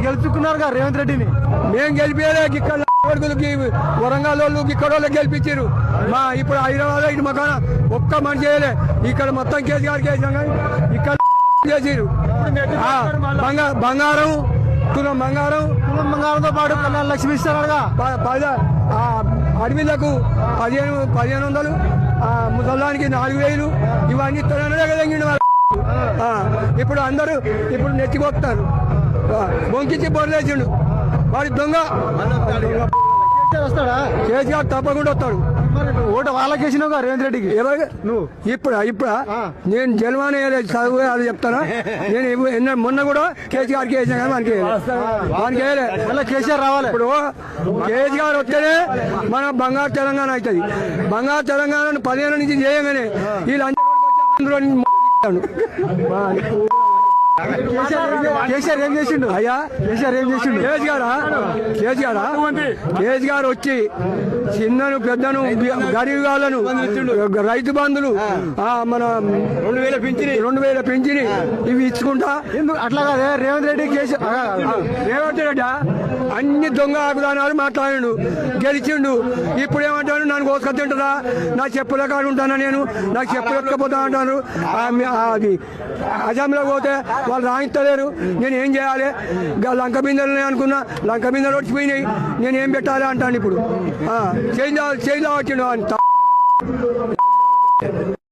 గెలుచుకున్నారు రేవంత్ రెడ్డిని. మేము గెలిపేయలే, ఇక్కడ కొడుకులకి వరంగల్ వాళ్ళు ఇక్కడ వాళ్ళు గెలిపించారు. మా ఇప్పుడు హైదరాబాద్ ఇటు మకాన ఒక్క మనిషి చేయలే. ఇక్కడ మొత్తం కేసీఆర్కి వేసాం కానీ ఇక్కడ చేసిరు. బంగారం తులం బంగారంతో పాటు కళ్యాణ లక్ష్మి ఇస్తారుగా. అడవిలకు 1500, ముసలానికి 4000 ఇవన్నీ తొలగిండు. ఇప్పుడు అందరూ ఇప్పుడు నెత్తికొస్తారు. బొంకించి బొరలేసిండు వాడి దొంగ. వస్తాడా కేసీఆర్? తప్పకుండా వస్తాడు. ఓటు వాళ్ళకి వేసినావుగా రేవంత్ రెడ్డికి. నువ్వు ఇప్పుడు నేను జన్మానే చదువు అది చెప్తానా. నేను మొన్న కూడా కేసీఆర్కి వేసాను కానీ మనకి వేయలే. మళ్ళీ కేసీఆర్ రావాలి. ఇప్పుడు కేసీఆర్ వస్తేనే మన బంగారు తెలంగాణ అవుతుంది. బంగారు తెలంగాణను 15 నుంచి చేయగానే వీళ్ళు కేసీఆర్ ఏం చేసిండు అయ్యా? కేసీఆర్ ఏం చేసిండు? కేసీఆర్ వచ్చి చిన్నను పెద్దను గరీబ్ వాళ్ళను రైతు బంధులు మన 2000 పింఛని ఇవి ఇచ్చుకుంటా. అట్లా కాదే రేవంత్ రెడ్డి రేవంత్ రెడ్డి అన్ని దొంగ ఆకుదానాలు మాట్లాడాడు. గెలిచిండు. ఇప్పుడు ఏమంటాడు? నన్ను కోసుక తింటారా? నా చెప్పుల కాడు ఉంటానా? నేను నాకు చెప్పులు ఎక్కపోతా అంటాను. అది అజాంలో పోతే వాళ్ళు రాయిస్తలేరు. నేను ఏం చేయాలి? లంక బిందెలు అనుకున్నా, లంక బిందెలు వచ్చిపోయినాయి. నేను ఏం పెట్టాలి అంటాను. ఇప్పుడు చేంజ్ వచ్చిండు.